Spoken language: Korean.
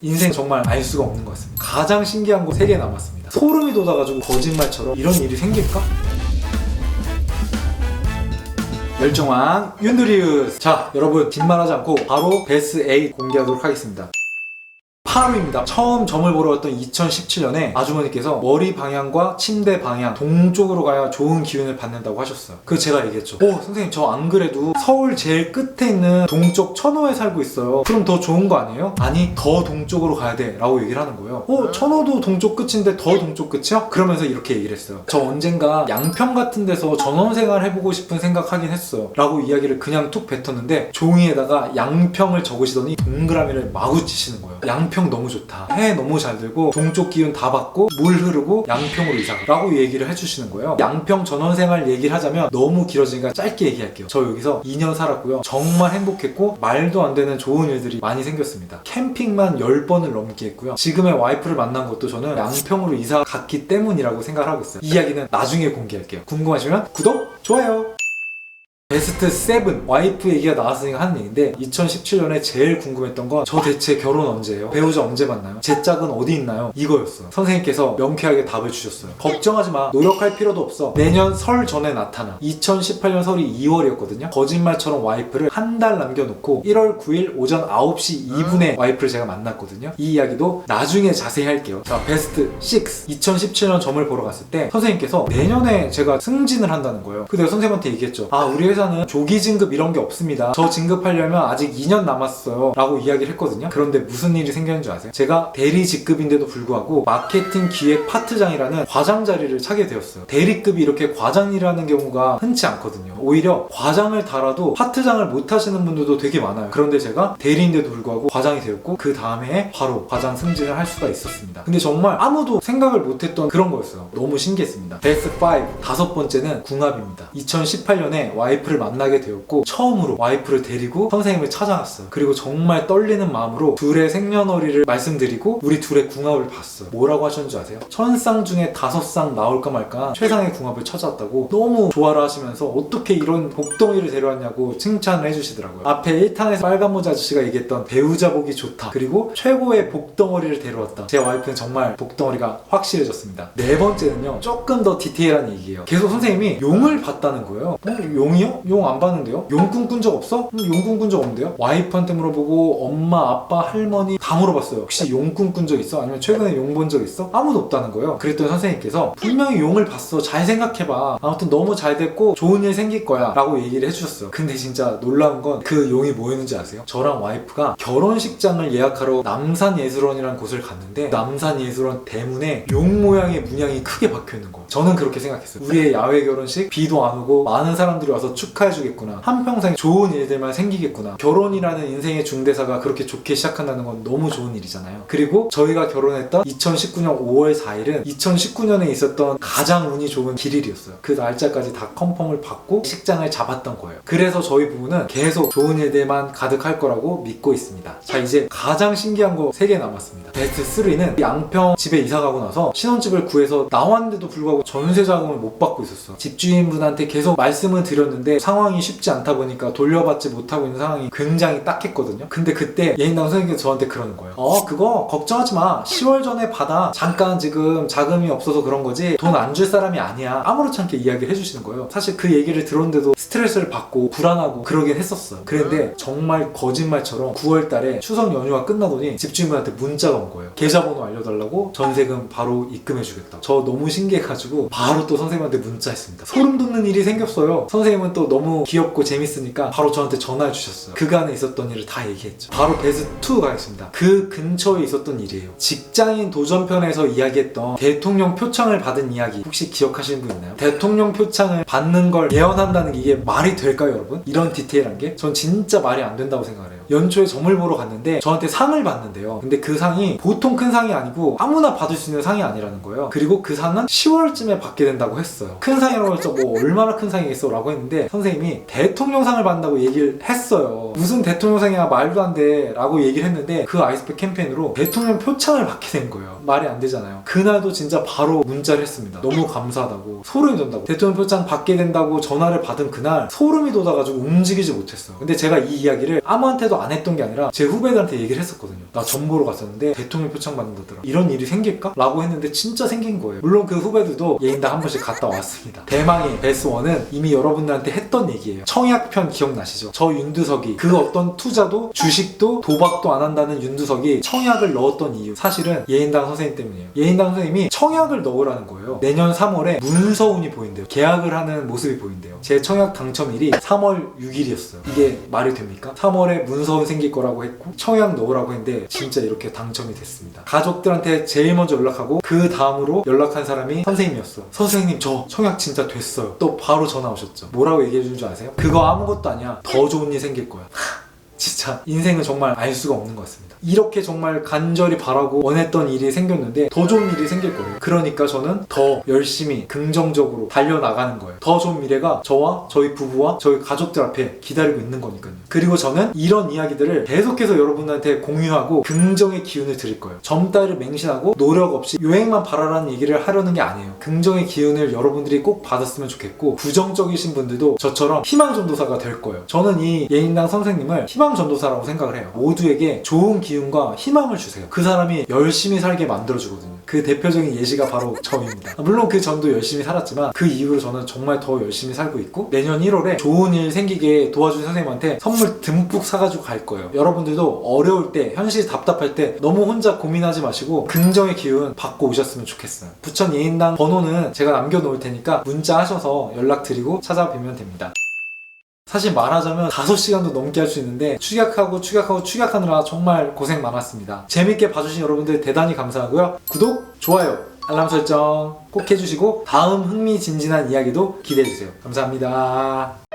인생 정말 알 수가 없는 것 같습니다. 가장 신기한 거 3개 남았습니다. 소름이 돋아가지고 거짓말처럼 이런 일이 생길까? 멸종왕 윤두리우스. 자, 여러분 뒷말하지 않고 바로 베스 8 공개하도록 하겠습니다. 8위입니다. 처음 점을 보러 왔던 2017년에 아주머니께서 머리 방향과 침대 방향 동쪽으로 가야 좋은 기운을 받는다고 하셨어요. 그래서 제가 얘기했죠. 선생님 저 안 그래도 서울 제일 끝에 있는 동쪽 천호에 살고 있어요. 그럼 더 좋은 거 아니에요? 아니 더 동쪽으로 가야 돼 라고 얘기를 하는 거예요. 천호도 동쪽 끝인데 더 동쪽 끝이요? 그러면서 이렇게 얘기를 했어요. 저 언젠가 양평 같은 데서 전원생활 해보고 싶은 생각하긴 했어요 라고 이야기를 그냥 툭 뱉었는데 종이에다가 양평을 적으시더니 동그라미를 마구 치시는 거예요. 양평 너무 좋다, 해 너무 잘 들고 동쪽 기운 다 받고 물 흐르고 양평으로 이사가 라고 얘기를 해주시는 거예요. 양평 전원생활 얘기를 하자면 너무 길어지니까 짧게 얘기할게요. 저 여기서 2년 살았고요. 정말 행복했고 말도 안 되는 좋은 일들이 많이 생겼습니다. 캠핑만 10번을 넘게 했고요. 지금의 와이프를 만난 것도 저는 양평으로 이사 갔기 때문이라고 생각을 하고 있어요. 이 이야기는 나중에 공개할게요. 궁금하시면 구독, 좋아요. 베스트 7 와이프 얘기가 나왔으니까 하는 얘기인데 2017년에 제일 궁금했던 건 저 대체 결혼 언제예요? 배우자 언제 만나요? 제 짝은 어디 있나요? 이거였어요. 선생님께서 명쾌하게 답을 주셨어요. 걱정하지 마. 노력할 필요도 없어. 내년 설 전에 나타나. 2018년 설이 2월이었거든요. 거짓말처럼 와이프를 한 달 남겨놓고 1월 9일 오전 9시 2분에 와이프를 제가 만났거든요. 이 이야기도 나중에 자세히 할게요. 자, 베스트 6 2017년 점을 보러 갔을 때 선생님께서 내년에 제가 승진을 한다는 거예요. 그래서 내가 선생님한테 얘기했죠. 우리 회사는 조기 진급 이런 게 없습니다. 저 진급하려면 아직 2년 남았어요 라고 이야기를 했거든요. 그런데 무슨 일이 생겼는 줄 아세요? 제가 대리 직급인데도 불구하고 마케팅 기획 파트장이라는 과장 자리를 차게 되었어요. 대리급이 이렇게 과장이라는 경우가 흔치 않거든요. 오히려 과장을 달아도 파트장을 못 하시는 분들도 되게 많아요. 그런데 제가 대리인데도 불구하고 과장이 되었고 그 다음에 바로 과장 승진을 할 수가 있었습니다. 근데 정말 아무도 생각을 못했던 그런 거였어요. 너무 신기했습니다. 베스트 5 다섯 번째는 궁합입니다. 2018년에 와이프를 만나게 되었고 처음으로 와이프를 데리고 선생님을 찾아갔어요. 그리고 정말 떨리는 마음으로 둘의 생년월일을 말씀드리고 우리 둘의 궁합을 봤어요. 뭐라고 하셨는지 아세요? 1000쌍 중에 5쌍 나올까 말까 최상의 궁합을 찾았다고 너무 좋아라 하시면서 어떻게 이런 복덩이를 데려왔냐고 칭찬을 해주시더라고요. 앞에 1탄에서 빨간 모자 아저씨가 얘기했던 배우자 보기 좋다, 그리고 최고의 복덩어리를 데려왔다. 제 와이프는 정말 복덩어리가 확실해졌습니다. 네 번째는요, 조금 더 디테일한 얘기예요. 계속 선생님이 용을 봤다는 거예요. 용이요? 용 안 봤는데요? 용 꿈꾼 적 없어? 용 꿈꾼 적 없는데요? 와이프한테 물어보고 엄마, 아빠, 할머니 다 물어봤어요. 혹시 용 꿈꾼 적 있어? 아니면 최근에 용 본 적 있어? 아무도 없다는 거예요. 그랬더니 선생님께서 분명히 용을 봤어, 잘 생각해봐, 아무튼 너무 잘 됐고 좋은 일 생길 거야 라고 얘기를 해주셨어요. 근데 진짜 놀라운 건 그 용이 뭐였는지 아세요? 저랑 와이프가 결혼식장을 예약하러 남산예술원이라는 곳을 갔는데 남산예술원 대문에 용 모양의 문양이 크게 박혀있는 거예요. 저는 그렇게 생각했어요. 우리의 야외 결혼식 비도 안 오고 많은 사람들이 와서 축하해주겠구나, 한평생 좋은 일들만 생기겠구나, 결혼이라는 인생의 중대사가 그렇게 좋게 시작한다는 건 너무 좋은 일이잖아요. 그리고 저희가 결혼했던 2019년 5월 4일은 2019년에 있었던 가장 운이 좋은 길일이었어요. 그 날짜까지 다 컨펌을 받고 식장을 잡았던 거예요. 그래서 저희 부부는 계속 좋은 일들만 가득할 거라고 믿고 있습니다. 자, 이제 가장 신기한 거 3개 남았습니다. 베스트 3는 양평 집에 이사 가고 나서 신혼집을 구해서 나왔는데도 불구하고 전세 자금을 못 받고 있었어요. 집주인분한테 계속 말씀을 드렸는데 상황이 쉽지 않다 보니까 돌려받지 못하고 있는 상황이 굉장히 딱했거든요. 근데 그때 예인당 선생님께서 저한테 그러는 거예요. 그거 걱정하지 마, 10월 전에 받아. 잠깐 지금 자금이 없어서 그런 거지 돈 안 줄 사람이 아니야. 아무렇지 않게 이야기를 해주시는 거예요. 사실 그 얘기를 들었는데도 스트레스를 받고 불안하고 그러긴 했었어요. 그런데 정말 거짓말처럼 9월 달에 추석 연휴가 끝나더니 집주인분한테 문자가 온 거예요. 계좌번호 알려달라고, 전세금 바로 입금해주겠다. 저 너무 신기해가지고 바로 또 선생님한테 문자했습니다. 소름 돋는 일이 생겼어요. 선생님은 또 너무 귀엽고 재밌으니까 바로 저한테 전화해 주셨어요. 그간에 있었던 일을 다 얘기했죠. 바로 베스트 2 가겠습니다. 그 근처에 있었던 일이에요. 직장인 도전편에서 이야기했던 대통령 표창을 받은 이야기 혹시 기억하시는 분 있나요? 대통령 표창을 받는 걸 예언한다는 게 이게 말이 될까요, 여러분? 이런 디테일한 게 전 진짜 말이 안 된다고 생각을 해요. 연초에 점을 보러 갔는데 저한테 상을 받는데요. 근데 그 상이 보통 큰 상이 아니고 아무나 받을 수 있는 상이 아니라는 거예요. 그리고 그 상은 10월쯤에 받게 된다고 했어요. 큰 상이라고 해서 뭐 얼마나 큰 상이겠어 라고 했는데 선생님이 대통령상을 받는다고 얘기를 했어요. 무슨 대통령상이야, 말도 안 돼 라고 얘기를 했는데 그 아이스팩 캠페인으로 대통령 표창을 받게 된 거예요. 말이 안 되잖아요. 그날도 진짜 바로 문자를 했습니다. 너무 감사하다고, 소름이 돋는다고. 대통령 표창 받게 된다고 전화를 받은 그날 소름이 돋아가지고 움직이지 못했어요. 근데 제가 이 이야기를 아무한테도 생각도 안 했던 게 아니라 제 후배들한테 얘기를 했었거든요. 나 점 보러 갔었는데 대통령 표창 받는다더라. 이런 일이 생길까? 라고 했는데 진짜 생긴 거예요. 물론 그 후배들도 예인당 한 번씩 갔다 왔습니다. 대망의 베스1은 이미 여러분들한테 했던 얘기예요. 청약편 기억나시죠? 저 윤두석이 그 어떤 투자도 주식도 도박도 안 한다는 윤두석이 청약을 넣었던 이유, 사실은 예인당 선생님 때문이에요. 예인당 선생님이 청약을 넣으라는 거예요. 내년 3월에 문서운이 보인대요. 계약을 하는 모습이 보인대요. 제 청약 당첨일이 3월 6일이었어요. 이게 말이 됩니까? 3월에 문서운 생길 거라고 했고 청약 넣으라고 했는데 진짜 이렇게 당첨이 됐습니다. 가족들한테 제일 먼저 연락하고 그 다음으로 연락한 사람이 선생님이었어. 선생님 저 청약 진짜 됐어요. 또 바로 전화 오셨죠. 뭐라고 얘기해 준 줄 아세요? 그거 아무것도 아니야. 더 좋은 일 생길 거야. 진짜 인생은 정말 알 수가 없는 것 같습니다. 이렇게 정말 간절히 바라고 원했던 일이 생겼는데 더 좋은 일이 생길 거예요. 그러니까 저는 더 열심히 긍정적으로 달려나가는 거예요. 더 좋은 미래가 저와 저희 부부와 저희 가족들 앞에 기다리고 있는 거니까요. 그리고 저는 이런 이야기들을 계속해서 여러분들한테 공유하고 긍정의 기운을 드릴 거예요. 점 따위를 맹신하고 노력 없이 요행만 바라라는 얘기를 하려는 게 아니에요. 긍정의 기운을 여러분들이 꼭 받았으면 좋겠고 부정적이신 분들도 저처럼 희망전도사가 될 거예요. 저는 이 예인당 선생님을 희망전도사라고 생각을 해요. 모두에게 좋은 기운과 희망을 주세요. 그 사람이 열심히 살게 만들어주거든요. 그 대표적인 예시가 바로 저입니다. 물론 그 전도 열심히 살았지만 그 이후로 저는 정말 더 열심히 살고 있고 내년 1월에 좋은 일 생기게 도와준 선생님한테 선물 듬뿍 사가지고 갈 거예요. 여러분들도 어려울 때, 현실이 답답할 때 너무 혼자 고민하지 마시고 긍정의 기운 받고 오셨으면 좋겠어요. 부천 예인당 번호는 제가 남겨놓을 테니까 문자 하셔서 연락드리고 찾아뵈면 됩니다. 사실 말하자면 5시간도 넘게 할 수 있는데 축약하느라 정말 고생 많았습니다. 재밌게 봐주신 여러분들 대단히 감사하고요. 구독, 좋아요, 알람 설정 꼭 해주시고 다음 흥미진진한 이야기도 기대해주세요. 감사합니다.